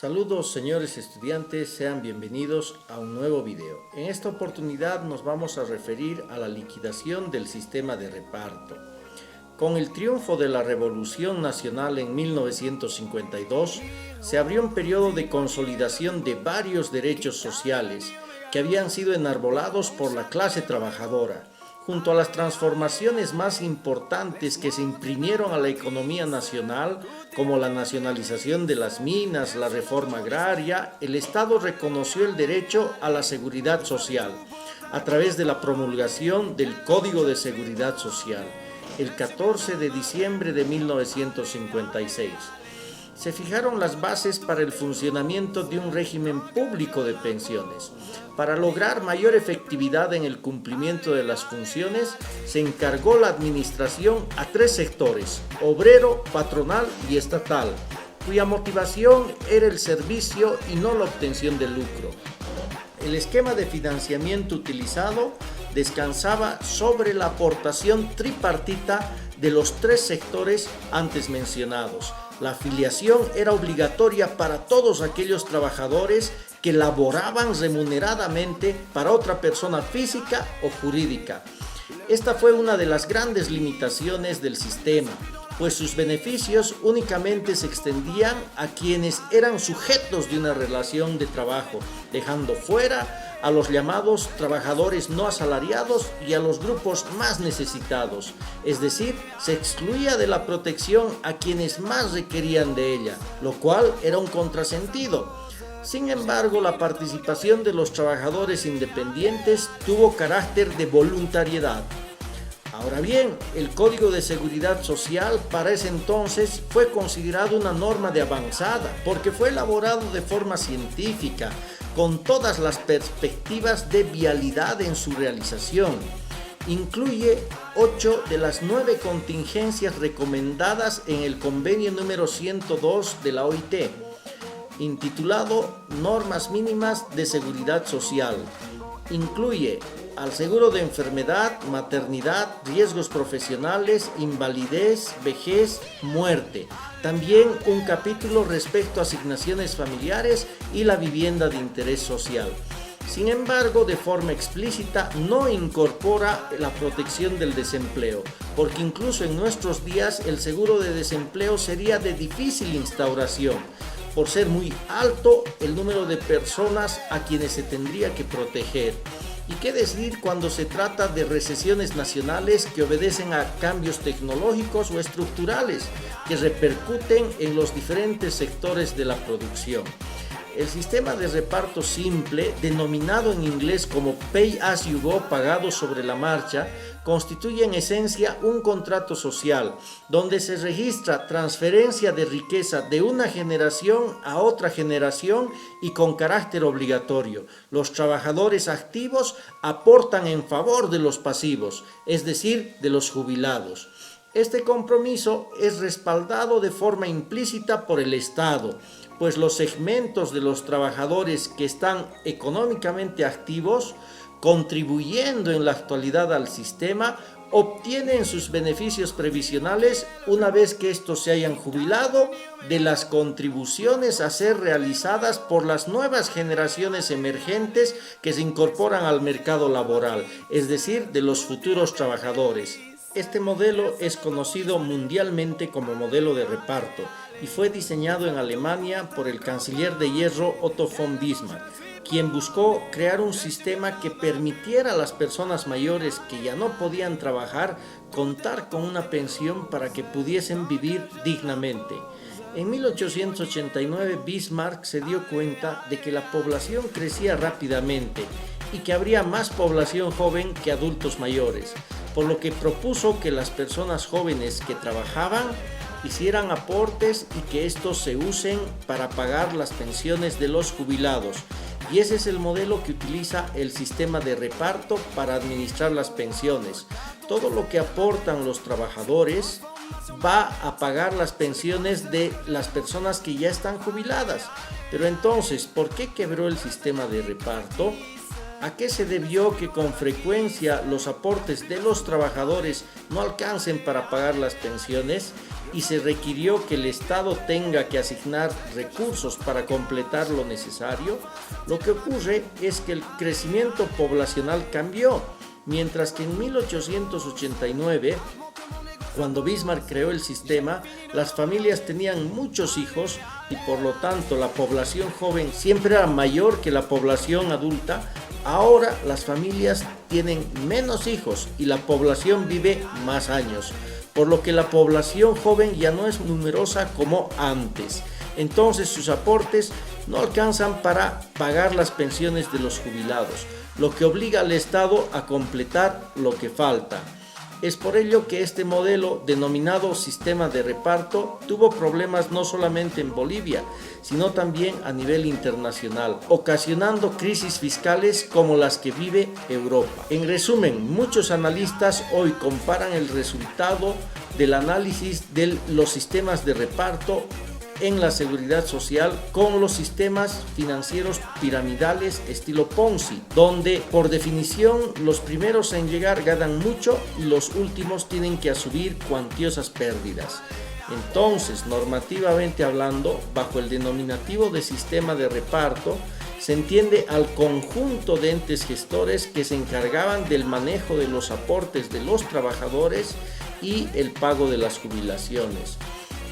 Saludos señores estudiantes, sean bienvenidos a un nuevo video. En esta oportunidad nos vamos a referir a la liquidación del sistema de reparto. Con el triunfo de la Revolución Nacional en 1952, se abrió un periodo de consolidación de varios derechos sociales que habían sido enarbolados por la clase trabajadora, junto a las transformaciones más importantes que se imprimieron a la economía nacional, como la nacionalización de las minas, la reforma agraria. El Estado reconoció el derecho a la seguridad social a través de la promulgación del Código de Seguridad Social, el 14 de diciembre de 1956. Se fijaron las bases para el funcionamiento de un régimen público de pensiones. Para lograr mayor efectividad en el cumplimiento de las funciones, se encargó la administración a tres sectores: obrero, patronal y estatal, cuya motivación era el servicio y no la obtención de lucro. El esquema de financiamiento utilizado descansaba sobre la aportación tripartita de los tres sectores antes mencionados. La afiliación era obligatoria para todos aquellos trabajadores que laboraban remuneradamente para otra persona física o jurídica. Esta fue una de las grandes limitaciones del sistema, pues sus beneficios únicamente se extendían a quienes eran sujetos de una relación de trabajo, dejando fuera a los llamados trabajadores no asalariados y a los grupos más necesitados. Es decir, se excluía de la protección a quienes más requerían de ella, lo cual era un contrasentido. Sin embargo, la participación de los trabajadores independientes tuvo carácter de voluntariedad. Ahora bien, el Código de Seguridad Social para ese entonces fue considerado una norma de avanzada porque fue elaborado de forma científica, con todas las perspectivas de vialidad en su realización. Incluye 8 de las 9 contingencias recomendadas en el convenio número 102 de la OIT, intitulado Normas Mínimas de Seguridad Social. Incluye al seguro de enfermedad, maternidad, riesgos profesionales, invalidez, vejez, muerte. También un capítulo respecto a asignaciones familiares y la vivienda de interés social. Sin embargo, de forma explícita no incorpora la protección del desempleo, porque incluso en nuestros días el seguro de desempleo sería de difícil instauración, por ser muy alto el número de personas a quienes se tendría que proteger. ¿Y qué decir cuando se trata de recesiones nacionales que obedecen a cambios tecnológicos o estructurales que repercuten en los diferentes sectores de la producción? El sistema de reparto simple, denominado en inglés como Pay As You Go, pagado sobre la marcha, constituye en esencia un contrato social, donde se registra transferencia de riqueza de una generación a otra generación y con carácter obligatorio. Los trabajadores activos aportan en favor de los pasivos, es decir, de los jubilados. Este compromiso es respaldado de forma implícita por el Estado, pues los segmentos de los trabajadores que están económicamente activos, contribuyendo en la actualidad al sistema, obtienen sus beneficios previsionales una vez que estos se hayan jubilado de las contribuciones a ser realizadas por las nuevas generaciones emergentes que se incorporan al mercado laboral, es decir, de los futuros trabajadores. Este modelo es conocido mundialmente como modelo de reparto y fue diseñado en Alemania por el canciller de hierro Otto von Bismarck, quien buscó crear un sistema que permitiera a las personas mayores que ya no podían trabajar contar con una pensión para que pudiesen vivir dignamente. En 1889 Bismarck se dio cuenta de que la población crecía rápidamente y que habría más población joven que adultos mayores, por lo que propuso que las personas jóvenes que trabajaban hicieran aportes y que estos se usen para pagar las pensiones de los jubilados. Y ese es el modelo que utiliza el sistema de reparto para administrar las pensiones. Todo lo que aportan los trabajadores va a pagar las pensiones de las personas que ya están jubiladas. Pero entonces, ¿por qué quebró el sistema de reparto? ¿A qué se debió que con frecuencia los aportes de los trabajadores no alcancen para pagar las pensiones y se requirió que el Estado tenga que asignar recursos para completar lo necesario? Lo que ocurre es que el crecimiento poblacional cambió, mientras que en 1889, cuando Bismarck creó el sistema, las familias tenían muchos hijos y por lo tanto la población joven siempre era mayor que la población adulta. Ahora las familias tienen menos hijos y la población vive más años, por lo que la población joven ya no es numerosa como antes. Entonces sus aportes no alcanzan para pagar las pensiones de los jubilados, lo que obliga al Estado a completar lo que falta. Es por ello que este modelo, denominado sistema de reparto, tuvo problemas no solamente en Bolivia, sino también a nivel internacional, ocasionando crisis fiscales como las que vive Europa. En resumen, muchos analistas hoy comparan el resultado del análisis de los sistemas de reparto en la seguridad social con los sistemas financieros piramidales estilo Ponzi, donde por definición los primeros en llegar ganan mucho y los últimos tienen que asumir cuantiosas pérdidas. Entonces, normativamente hablando, bajo el denominativo de sistema de reparto, se entiende al conjunto de entes gestores que se encargaban del manejo de los aportes de los trabajadores y el pago de las jubilaciones.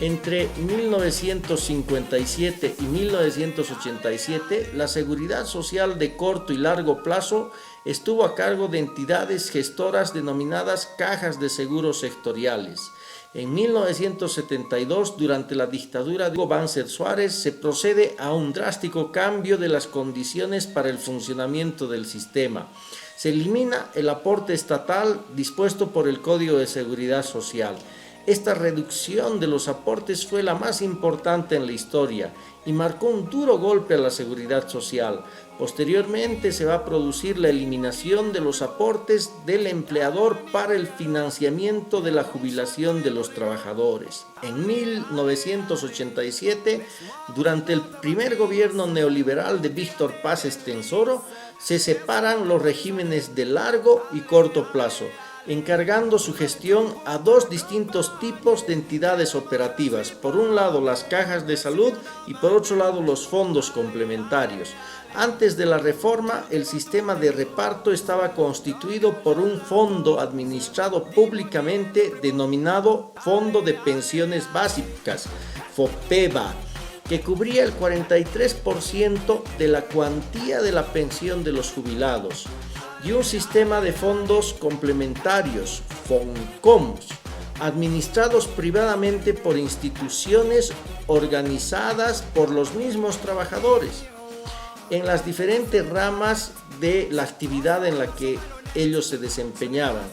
Entre 1957 y 1987, la seguridad social de corto y largo plazo estuvo a cargo de entidades gestoras denominadas cajas de seguros sectoriales. En 1972, durante la dictadura de Hugo Banzer Suárez, se procede a un drástico cambio de las condiciones para el funcionamiento del sistema. Se elimina el aporte estatal dispuesto por el Código de Seguridad Social. Esta reducción de los aportes fue la más importante en la historia y marcó un duro golpe a la seguridad social. Posteriormente se va a producir la eliminación de los aportes del empleador para el financiamiento de la jubilación de los trabajadores. En 1987, durante el primer gobierno neoliberal de Víctor Paz Estenssoro, se separan los regímenes de largo y corto plazo, encargando su gestión a dos distintos tipos de entidades operativas. Por un lado las cajas de salud y por otro lado los fondos complementarios. Antes de la reforma, el sistema de reparto estaba constituido por un fondo administrado públicamente denominado Fondo de Pensiones Básicas, FOPEBA, que cubría el 43% de la cuantía de la pensión de los jubilados, y un sistema de fondos complementarios, FONCOMS, administrados privadamente por instituciones organizadas por los mismos trabajadores en las diferentes ramas de la actividad en la que ellos se desempeñaban.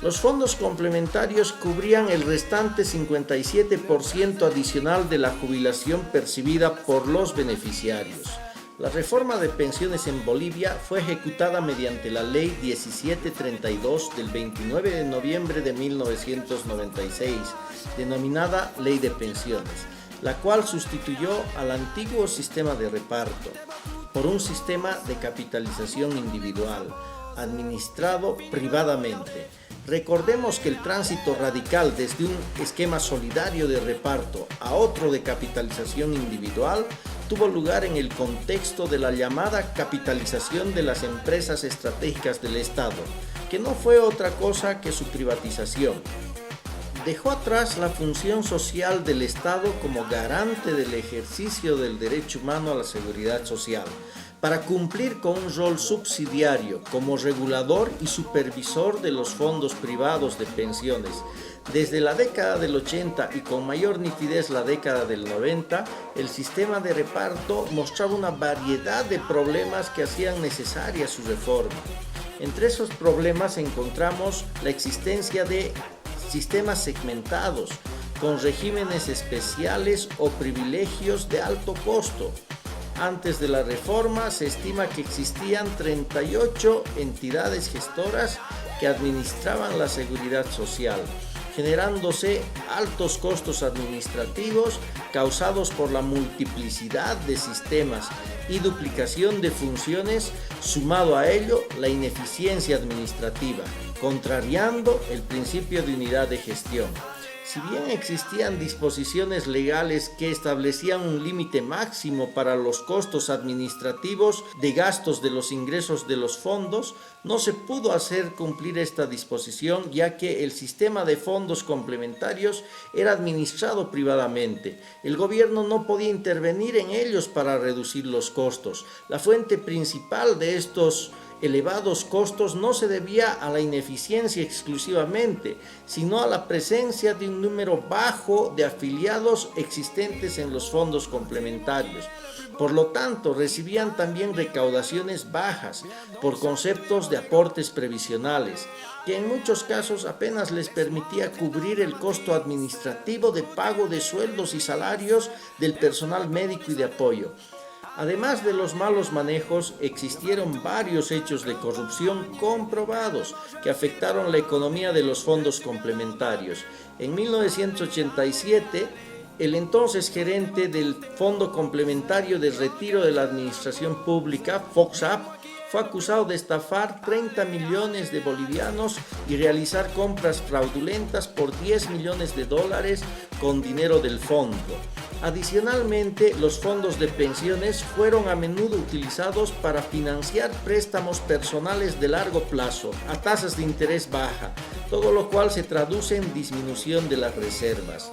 Los fondos complementarios cubrían el restante 57% adicional de la jubilación percibida por los beneficiarios. La reforma de pensiones en Bolivia fue ejecutada mediante la Ley 1732 del 29 de noviembre de 1996, denominada Ley de Pensiones, la cual sustituyó al antiguo sistema de reparto por un sistema de capitalización individual, administrado privadamente. Recordemos que el tránsito radical desde un esquema solidario de reparto a otro de capitalización individual tuvo lugar en el contexto de la llamada capitalización de las empresas estratégicas del Estado, que no fue otra cosa que su privatización. Dejó atrás la función social del Estado como garante del ejercicio del derecho humano a la seguridad social, para cumplir con un rol subsidiario como regulador y supervisor de los fondos privados de pensiones. Desde la década del 80 y con mayor nitidez la década del 90, el sistema de reparto mostraba una variedad de problemas que hacían necesaria su reforma. Entre esos problemas encontramos la existencia de sistemas segmentados, con regímenes especiales o privilegios de alto costo. Antes de la reforma se estima que existían 38 entidades gestoras que administraban la seguridad social, generándose altos costos administrativos causados por la multiplicidad de sistemas y duplicación de funciones, sumado a ello la ineficiencia administrativa, contrariando el principio de unidad de gestión. Si bien existían disposiciones legales que establecían un límite máximo para los costos administrativos de gastos de los ingresos de los fondos, no se pudo hacer cumplir esta disposición, ya que el sistema de fondos complementarios era administrado privadamente. El gobierno no podía intervenir en ellos para reducir los costos. La fuente principal de estos elevados costos no se debía a la ineficiencia exclusivamente, sino a la presencia de un número bajo de afiliados existentes en los fondos complementarios. Por lo tanto, recibían también recaudaciones bajas por conceptos de aportes previsionales, que en muchos casos apenas les permitía cubrir el costo administrativo de pago de sueldos y salarios del personal médico y de apoyo. Además de los malos manejos, existieron varios hechos de corrupción comprobados que afectaron la economía de los fondos complementarios. En 1987, el entonces gerente del Fondo Complementario de Retiro de la Administración Pública, FOXAP, fue acusado de estafar 30 millones de bolivianos y realizar compras fraudulentas por 10 millones de dólares con dinero del fondo. Adicionalmente, los fondos de pensiones fueron a menudo utilizados para financiar préstamos personales de largo plazo a tasas de interés baja, todo lo cual se traduce en disminución de las reservas.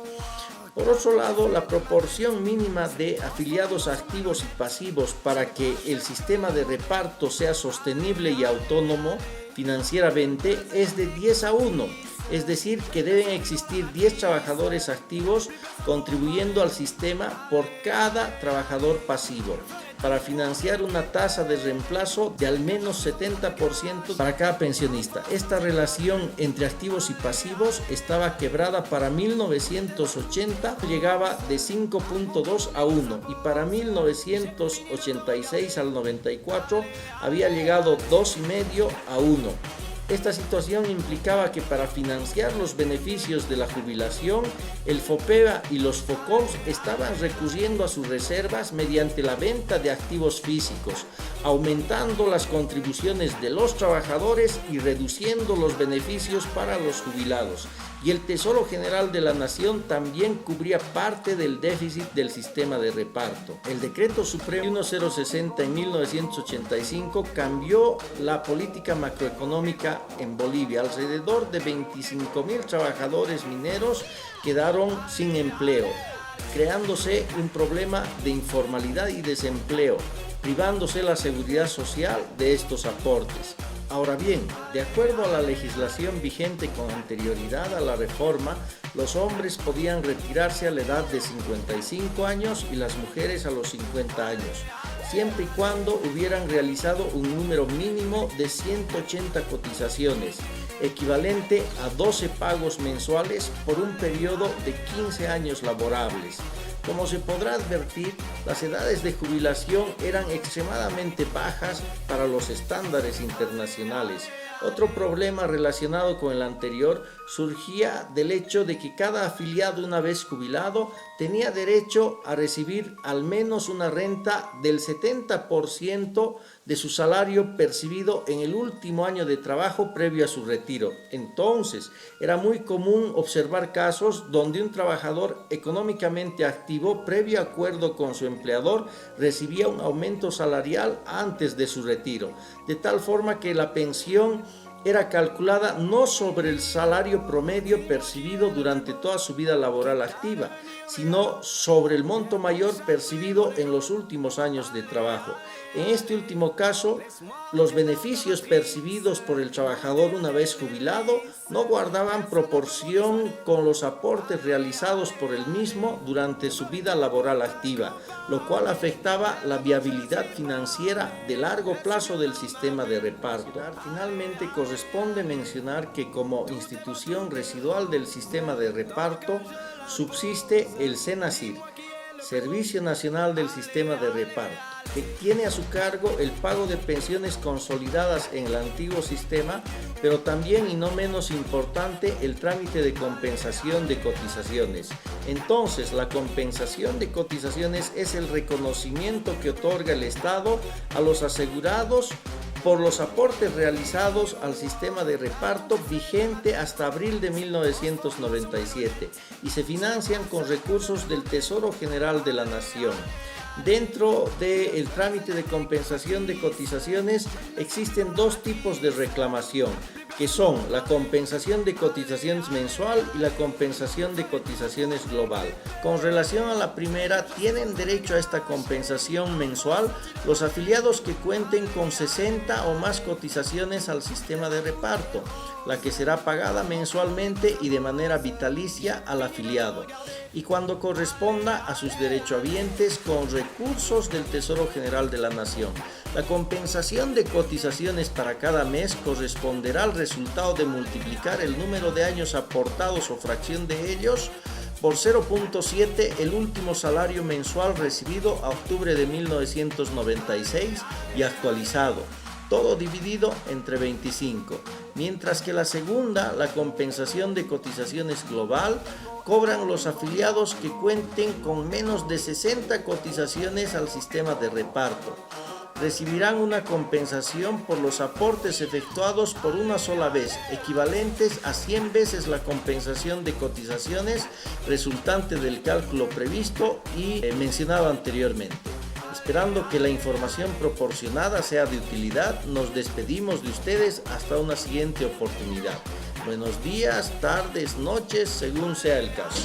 Por otro lado, la proporción mínima de afiliados activos y pasivos para que el sistema de reparto sea sostenible y autónomo financieramente es de 10-1, es decir, que deben existir 10 trabajadores activos contribuyendo al sistema por cada trabajador pasivo, para financiar una tasa de reemplazo de al menos 70% para cada pensionista. Esta relación entre activos y pasivos estaba quebrada para 1980, llegaba de 5.2-1 y para 1986 al 94 había llegado 2.5-1. Esta situación implicaba que para financiar los beneficios de la jubilación, el FOPEVA y los FOCOMS estaban recurriendo a sus reservas mediante la venta de activos físicos, aumentando las contribuciones de los trabajadores y reduciendo los beneficios para los jubilados. Y el Tesoro General de la Nación también cubría parte del déficit del sistema de reparto. El Decreto Supremo 1060 en 1985 cambió la política macroeconómica en Bolivia. Alrededor de 25.000 trabajadores mineros quedaron sin empleo, creándose un problema de informalidad y desempleo, privándose la seguridad social de estos aportes. Ahora bien, de acuerdo a la legislación vigente con anterioridad a la reforma, los hombres podían retirarse a la edad de 55 años y las mujeres a los 50 años, siempre y cuando hubieran realizado un número mínimo de 180 cotizaciones, equivalente a 12 pagos mensuales por un periodo de 15 años laborables. Como se podrá advertir, las edades de jubilación eran extremadamente bajas para los estándares internacionales. Otro problema relacionado con el anterior surgía del hecho de que cada afiliado, una vez jubilado, tenía derecho a recibir al menos una renta del 70% de su salario percibido en el último año de trabajo previo a su retiro. Entonces, era muy común observar casos donde un trabajador económicamente activo, previo acuerdo con su empleador, recibía un aumento salarial antes de su retiro, de tal forma que la pensión era calculada no sobre el salario promedio percibido durante toda su vida laboral activa, sino sobre el monto mayor percibido en los últimos años de trabajo. En este último caso, los beneficios percibidos por el trabajador una vez jubilado no guardaban proporción con los aportes realizados por el mismo durante su vida laboral activa, lo cual afectaba la viabilidad financiera de largo plazo del sistema de reparto. Finalmente, corresponde mencionar que como institución residual del sistema de reparto subsiste el SENACIR, Servicio Nacional del Sistema de Reparto, que tiene a su cargo el pago de pensiones consolidadas en el antiguo sistema, pero también, y no menos importante, el trámite de compensación de cotizaciones. Entonces, la compensación de cotizaciones es el reconocimiento que otorga el Estado a los asegurados por los aportes realizados al sistema de reparto vigente hasta abril de 1997 y se financian con recursos del Tesoro General de la Nación. Dentro del trámite de compensación de cotizaciones existen dos tipos de reclamación, que son la compensación de cotizaciones mensual y la compensación de cotizaciones global. Con relación a la primera, tienen derecho a esta compensación mensual los afiliados que cuenten con 60 o más cotizaciones al sistema de reparto, la que será pagada mensualmente y de manera vitalicia al afiliado, y cuando corresponda a sus derechohabientes con recursos del Tesoro General de la Nación. La compensación de cotizaciones para cada mes corresponderá al resultado de multiplicar el número de años aportados o fracción de ellos por 0.7 el último salario mensual recibido a octubre de 1996 y actualizado, todo dividido entre 25. Mientras que la segunda, la compensación de cotizaciones global, cobran los afiliados que cuenten con menos de 60 cotizaciones al sistema de reparto. Recibirán una compensación por los aportes efectuados por una sola vez, equivalentes a 100 veces la compensación de cotizaciones resultante del cálculo previsto y mencionado anteriormente. Esperando que la información proporcionada sea de utilidad, nos despedimos de ustedes hasta una siguiente oportunidad. Buenos días, tardes, noches, según sea el caso.